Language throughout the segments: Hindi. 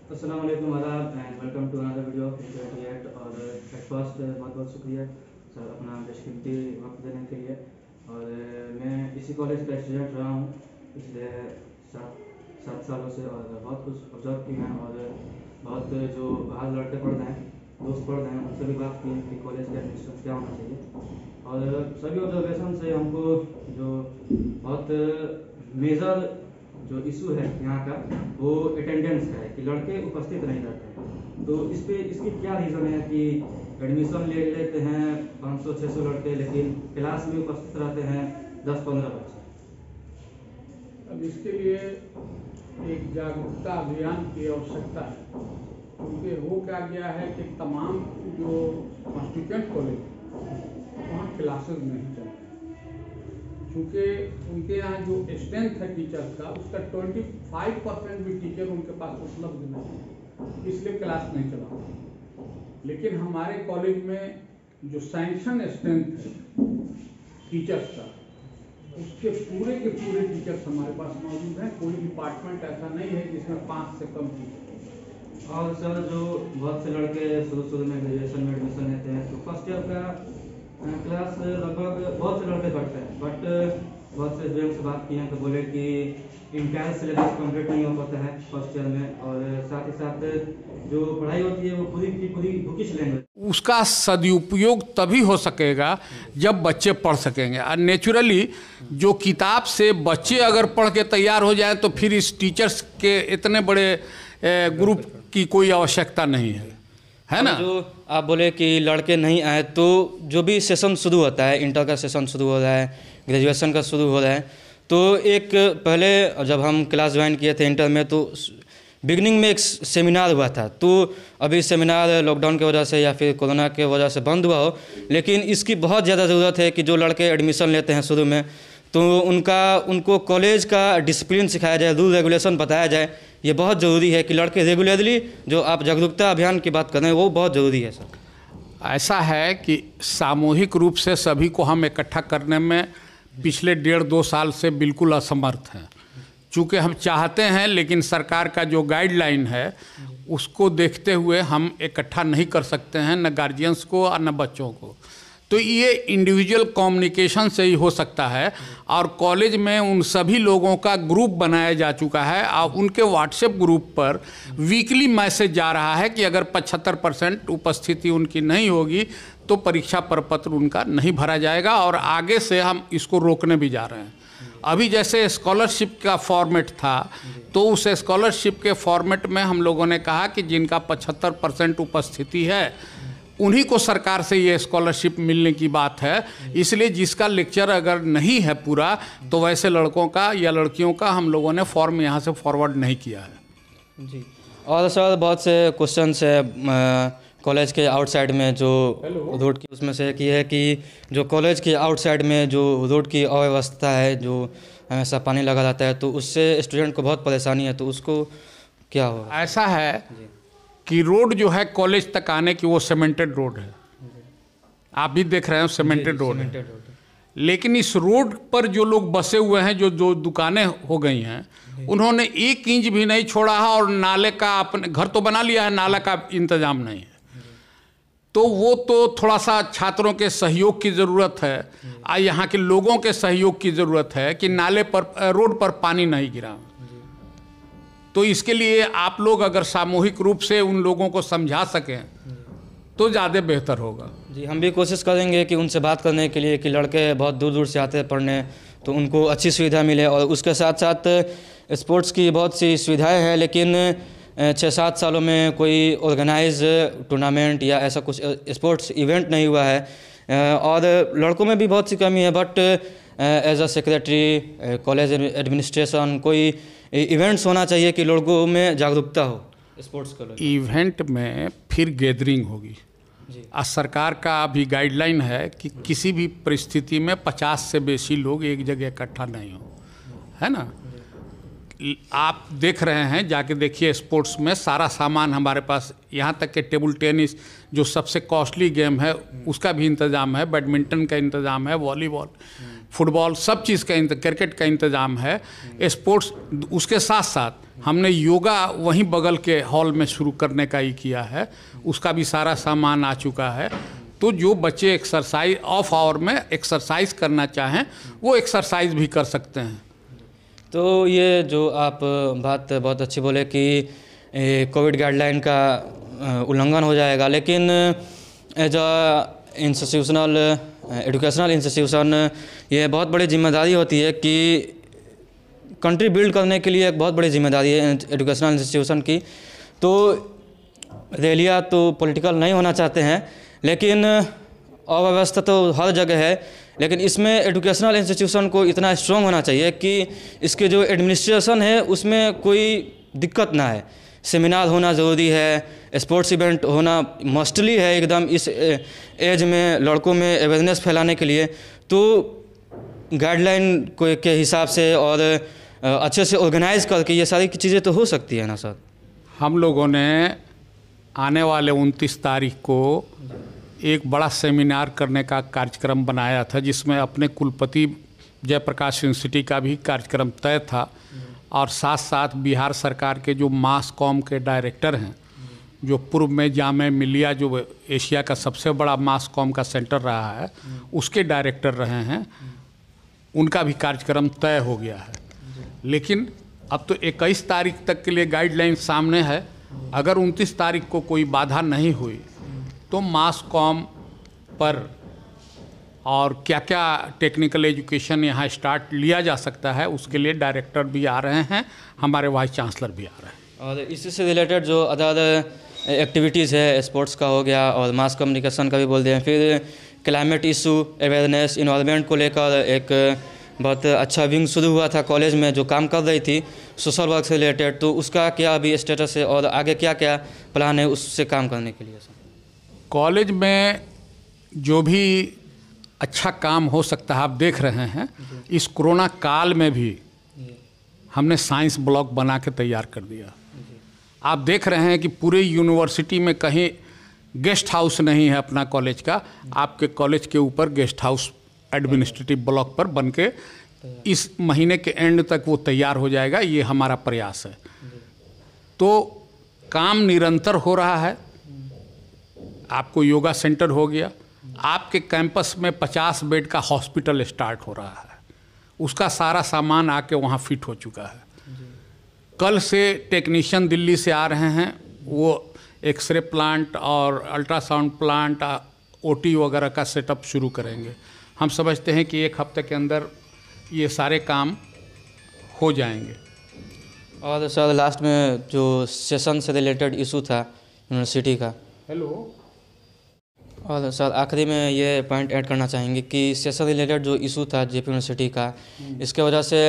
अस्सलाम वालेकुम आदाब and welcome to another video of react. और एट फर्स्ट बहुत बहुत शुक्रिया सर अपना बेशकीमती वक्त देने के लिए। और मैं इसी कॉलेज का स्टूडेंट रहा हूँ पिछले सात सालों से, और बहुत कुछ ऑब्जर्व किया है। और बहुत जो बाहर लड़के पढ़ रहे हैं, दोस्त पढ़ रहे हैं, उनसे भी बात की कि कॉलेज का एडमिशन क्या होना चाहिए। और सभी ऑब्जर्वेशन से हमको जो बहुत मेजर जो इशू है यहाँ का वो अटेंडेंस का है कि लड़के उपस्थित नहीं रहते हैं। तो इसकी क्या रीज़न है कि एडमिशन ले लेते हैं 500-600 लड़के, लेकिन क्लास में उपस्थित रहते हैं 10-15 बच्चे। अब इसके लिए एक जागरूकता अभियान की आवश्यकता है, क्योंकि हो क्या गया है कि तमाम जो कॉन्स्टिट्यूएंट कॉलेज वहाँ क्लासेस नहीं चलते, क्योंकि उनके यहाँ जो स्ट्रेंथ है टीचर्स का उसका 25% भी टीचर उनके पास उपलब्ध नहीं है, इसलिए क्लास नहीं चला। लेकिन हमारे कॉलेज में जो सैंक्शन स्ट्रेंथ है टीचर्स का, उसके पूरे के पूरे टीचर्स हमारे पास मौजूद हैं। कोई डिपार्टमेंट ऐसा नहीं है जिसमें 5 से कम टीचर। और सर जो बहुत से लड़के शुरू में ग्रेजुएशन में एडमिशन लेते हैं तो फर्स्ट ईयर का क्लास लगभग बहुत से लड़के करते हैं, बट बहुत से स्टूडेंट से बात किए हैं तो बोले कि इंटायर सिलेबस कंप्लीट नहीं हो पाता है फर्स्ट ईयर में, और साथ ही साथ जो पढ़ाई होती है वो पूरी की पूरी बुकिश लैंग्वेज। उसका सदुपयोग तभी हो सकेगा जब बच्चे पढ़ सकेंगे। और नेचुरली जो किताब से बच्चे अगर पढ़ के तैयार हो जाए तो फिर इस टीचर्स के इतने बड़े ग्रुप की कोई आवश्यकता नहीं है ना। जो आप बोले कि लड़के नहीं आए, तो जो भी सेशन शुरू होता है, इंटर का सेशन शुरू हो रहा है, ग्रेजुएशन का शुरू हो रहा है, तो एक पहले जब हम क्लास ज्वाइन किए थे इंटर में तो बिगनिंग में एक सेमिनार हुआ था। तो अभी सेमिनार लॉकडाउन की वजह से या फिर कोरोना के वजह से बंद हुआ हो, लेकिन इसकी बहुत ज़्यादा ज़रूरत है कि जो लड़के एडमिशन लेते हैं शुरू में तो उनको कॉलेज का डिसिप्लिन सिखाया जाए, रूल रेगुलेशन बताया जाए। ये बहुत ज़रूरी है कि लड़के रेगुलरली, जो आप जागरूकता अभियान की बात कर रहे हैं, वो बहुत ज़रूरी है सर। ऐसा है कि सामूहिक रूप से सभी को हम इकट्ठा करने में पिछले 1.5-2 साल से बिल्कुल असमर्थ हैं। चूँकि हम चाहते हैं लेकिन सरकार का जो गाइडलाइन है उसको देखते हुए हम इकट्ठा नहीं कर सकते हैं, न गार्जियंस को और न बच्चों को। तो ये इंडिविजुअल कम्युनिकेशन से ही हो सकता है। और कॉलेज में उन सभी लोगों का ग्रुप बनाया जा चुका है और उनके व्हाट्सएप ग्रुप पर वीकली मैसेज जा रहा है कि अगर 75% उपस्थिति उनकी नहीं होगी तो परीक्षा प्रपत्र उनका नहीं भरा जाएगा। और आगे से हम इसको रोकने भी जा रहे हैं। अभी जैसे स्कॉलरशिप का फॉर्मेट था, तो उस स्कॉलरशिप के फॉर्मेट में हम लोगों ने कहा कि जिनका 75% उपस्थिति है उन्हीं को सरकार से ये स्कॉलरशिप मिलने की बात है। इसलिए जिसका लेक्चर अगर नहीं है पूरा, तो वैसे लड़कों का या लड़कियों का हम लोगों ने फॉर्म यहाँ से फॉरवर्ड नहीं किया है जी। और सर बहुत से क्वेश्चंस है कॉलेज के आउटसाइड में जो रोड की, उसमें से एक ये है कि जो कॉलेज के आउटसाइड में जो रोड की अव्यवस्था है, जो हमेशा पानी लगा रहता है, तो उससे स्टूडेंट को बहुत परेशानी है, तो उसको क्या होगा? ऐसा है कि रोड जो है कॉलेज तक आने की वो सीमेंटेड रोड है, आप भी देख रहे हैं सीमेंटेड रोड है। लेकिन इस रोड पर जो लोग बसे हुए हैं, जो दुकानें हो गई हैं, उन्होंने 1 इंच भी नहीं छोड़ा है। और नाले का अपने घर तो बना लिया है, नाला का इंतजाम नहीं है। तो वो तो थोड़ा सा छात्रों के सहयोग की ज़रूरत है और यहाँ के लोगों के सहयोग की ज़रूरत है कि नाले पर, रोड पर पानी नहीं गिरा। तो इसके लिए आप लोग अगर सामूहिक रूप से उन लोगों को समझा सकें तो ज़्यादा बेहतर होगा। जी, हम भी कोशिश करेंगे कि उनसे बात करने के लिए कि लड़के बहुत दूर दूर से आते हैं पढ़ने, तो उनको अच्छी सुविधा मिले। और उसके साथ साथ स्पोर्ट्स की बहुत सी सुविधाएं हैं, लेकिन 6-7 सालों में कोई ऑर्गेनाइज टूर्नामेंट या ऐसा कुछ स्पोर्ट्स इवेंट नहीं हुआ है। और लड़कों में भी बहुत सी कमी है, but as a secretary college administration कोई इवेंट्स होना चाहिए कि लोगों में जागरूकता हो स्पोर्ट्स को। इवेंट में फिर गैदरिंग होगी। आज सरकार का अभी गाइडलाइन है कि किसी भी परिस्थिति में 50 से बेसी लोग एक जगह इकट्ठा नहीं हो, है ना। आप देख रहे हैं, जाके देखिए, स्पोर्ट्स में सारा सामान हमारे पास, यहाँ तक कि टेबल टेनिस जो सबसे कॉस्टली गेम है उसका भी इंतज़ाम है, बैडमिंटन का इंतज़ाम है, वॉलीबॉल, फुटबॉल, सब चीज़ का, क्रिकेट का इंतज़ाम है। स्पोर्ट्स उसके साथ साथ हमने योगा वहीं बगल के हॉल में शुरू करने का ही किया है, उसका भी सारा सामान आ चुका है। तो जो बच्चे एक्सरसाइज ऑफ आवर में एक्सरसाइज करना चाहें वो एक्सरसाइज भी कर सकते हैं। तो ये जो आप बात बहुत अच्छी बोले कि कोविड गाइडलाइन का उल्लंघन हो जाएगा, लेकिन as a institutional educational institution ये बहुत बड़ी जिम्मेदारी होती है कि कंट्री बिल्ड करने के लिए एक बहुत बड़ी जिम्मेदारी है एजुकेशनल इंस्टीट्यूशन की। तो रैलियाँ तो पॉलिटिकल नहीं होना चाहते हैं, लेकिन अव्यवस्था तो हर जगह है, लेकिन इसमें एजुकेशनल इंस्टीट्यूशन को इतना स्ट्रॉन्ग होना चाहिए कि इसके जो एडमिनिस्ट्रेशन है उसमें कोई दिक्कत ना है। सेमिनार होना ज़रूरी है, स्पोर्ट्स इवेंट होना मस्टली है एकदम इस एज में लड़कों में अवेयरनेस फैलाने के लिए। तो गाइडलाइन के हिसाब से और अच्छे से ऑर्गेनाइज करके ये सारी चीज़ें तो हो सकती है ना सर। हम लोगों ने आने वाले 29 तारीख को एक बड़ा सेमिनार करने का कार्यक्रम बनाया था, जिसमें अपने कुलपति जयप्रकाश यूनिवर्सिटी का भी कार्यक्रम तय था और साथ साथ बिहार सरकार के जो मास कॉम के डायरेक्टर हैं, जो पूर्व में जामे मिलिया जो एशिया का सबसे बड़ा मास कॉम का सेंटर रहा है उसके डायरेक्टर रहे हैं, उनका भी कार्यक्रम तय हो गया है। लेकिन अब तो 21 तारीख तक के लिए गाइडलाइन सामने है। अगर 29 तारीख को कोई बाधा नहीं हुई तो मास कॉम पर और क्या क्या टेक्निकल एजुकेशन यहाँ स्टार्ट लिया जा सकता है उसके लिए डायरेक्टर भी आ रहे हैं, हमारे वाइस चांसलर भी आ रहे हैं। और इसी से रिलेटेड जो अदर एक्टिविटीज़ है, स्पोर्ट्स का हो गया और मास कम्युनिकेशन का भी बोल दें, फिर क्लाइमेट इशू अवेयरनेस इन्वायरमेंट को लेकर एक बहुत अच्छा विंग शुरू हुआ था कॉलेज में जो काम कर रही थी सोशल वर्क से रिलेटेड। तो उसका क्या अभी स्टेटस है और आगे क्या क्या प्लान है उससे काम करने के लिए? कॉलेज में जो भी अच्छा काम हो सकता है आप देख रहे हैं, इस कोरोना काल में भी हमने साइंस ब्लॉक बना के तैयार कर दिया। आप देख रहे हैं कि पूरे यूनिवर्सिटी में कहीं गेस्ट हाउस नहीं है अपना कॉलेज का, आपके कॉलेज के ऊपर गेस्ट हाउस एडमिनिस्ट्रेटिव ब्लॉक पर बन के इस महीने के एंड तक वो तैयार हो जाएगा, ये हमारा प्रयास है। तो काम निरंतर हो रहा है। आपको योगा सेंटर हो गया, आपके कैंपस में 50 बेड का हॉस्पिटल स्टार्ट हो रहा है, उसका सारा सामान आके वहाँ फिट हो चुका है। कल से टेक्नीशियन दिल्ली से आ रहे हैं, वो एक्सरे प्लांट और अल्ट्रासाउंड प्लांट ओटी वगैरह का सेटअप शुरू करेंगे। हम समझते हैं कि 1 हफ्ते के अंदर ये सारे काम हो जाएंगे। और सर लास्ट में जो सेशन से रिलेटेड इशू था यूनिवर्सिटी का, और सर आखिरी में ये पॉइंट ऐड करना चाहेंगे कि सेशन रिलेटेड जो इशू था जेपी यूनिवर्सिटी का, इसके वजह से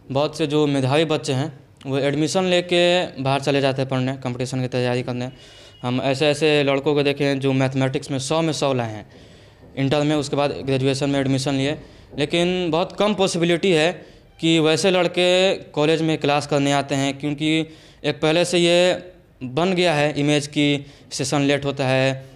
बहुत से जो मेधावी बच्चे हैं वो एडमिशन लेके बाहर चले जाते हैं पढ़ने, कंपटीशन की तैयारी करने। हम ऐसे ऐसे लड़कों को देखे हैं जो मैथमेटिक्स में 100 में 100 लाए हैं इंटर में, उसके बाद ग्रेजुएशन में एडमिशन लिए, लेकिन बहुत कम पॉसिबिलिटी है कि वैसे लड़के कॉलेज में क्लास करने आते हैं, क्योंकि एक पहले से ये बन गया है इमेज कि सेशन लेट होता है।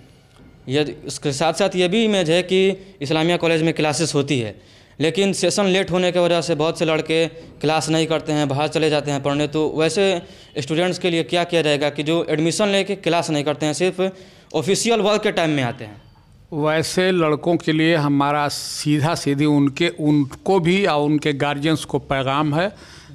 ये इसके साथ साथ ये भी इमेज है कि इस्लामिया कॉलेज में क्लासेस होती है, लेकिन सेशन लेट होने की वजह से बहुत से लड़के क्लास नहीं करते हैं, बाहर चले जाते हैं पढ़ने। तो वैसे स्टूडेंट्स के लिए क्या किया जाएगा कि जो एडमिशन लेके क्लास नहीं करते हैं, सिर्फ ऑफिशियल वर्क के टाइम में आते हैं? वैसे लड़कों के लिए हमारा सीधी उनको भी और उनके गार्जियंस को पैगाम है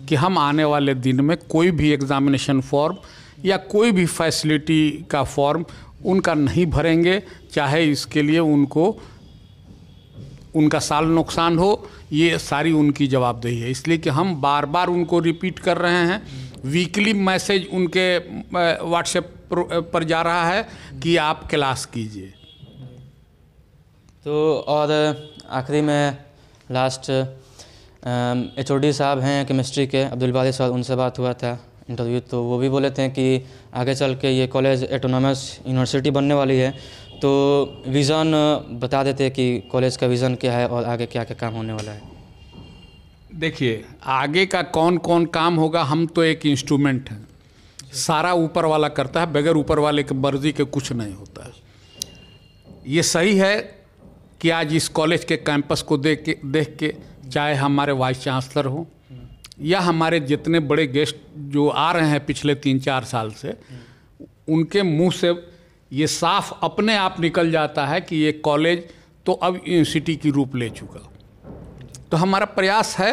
कि हम आने वाले दिन में कोई भी एग्ज़ामिनेशन फॉर्म या कोई भी फैसिलिटी का फॉर्म उनका नहीं भरेंगे, चाहे इसके लिए उनका साल नुकसान हो, ये सारी उनकी जवाबदेही है। इसलिए कि हम बार बार उनको रिपीट कर रहे हैं, वीकली मैसेज उनके व्हाट्सएप पर जा रहा है कि आप क्लास कीजिए। तो और आखिरी में लास्ट HOD साहब हैं केमिस्ट्री के अब्दुल बारी सर, उनसे बात हुआ था इंटरव्यू, तो वो भी बोले थे कि आगे चल के ये कॉलेज ऑटोनॉमस यूनिवर्सिटी बनने वाली है। तो विज़न बता देते कि कॉलेज का विज़न क्या है और आगे क्या क्या काम होने वाला है। देखिए, आगे का कौन कौन काम होगा, हम तो एक इंस्ट्रूमेंट हैं, सारा ऊपर वाला करता है, बगैर ऊपर वाले के मर्जी के कुछ नहीं होता है। ये सही है कि आज इस कॉलेज के कैंपस को देख के चाहे हमारे वाइस चांसलर हो या हमारे जितने बड़े गेस्ट जो आ रहे हैं पिछले 3-4 साल से, उनके मुंह से ये साफ अपने आप निकल जाता है कि ये कॉलेज तो अब यूनिवर्सिटी की रूप ले चुका। तो हमारा प्रयास है,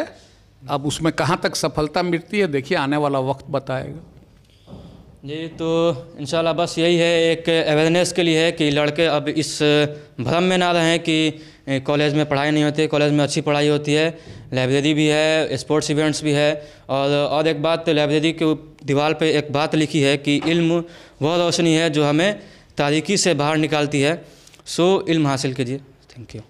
अब उसमें कहाँ तक सफलता मिलती है देखिए आने वाला वक्त बताएगा। जी, तो इंशाल्लाह बस यही है, एक अवेयरनेस के लिए है कि लड़के अब इस भ्रम में ना रहें कि कॉलेज में पढ़ाई नहीं होती। कॉलेज में अच्छी पढ़ाई होती है, लाइब्रेरी भी है, स्पोर्ट्स इवेंट्स भी है। और एक बात, लाइब्रेरी के दीवार पे एक बात लिखी है कि इल्म वह रोशनी है जो हमें तारीकी से बाहर निकालती है। सो इल्म हासिल कीजिए। Thank you.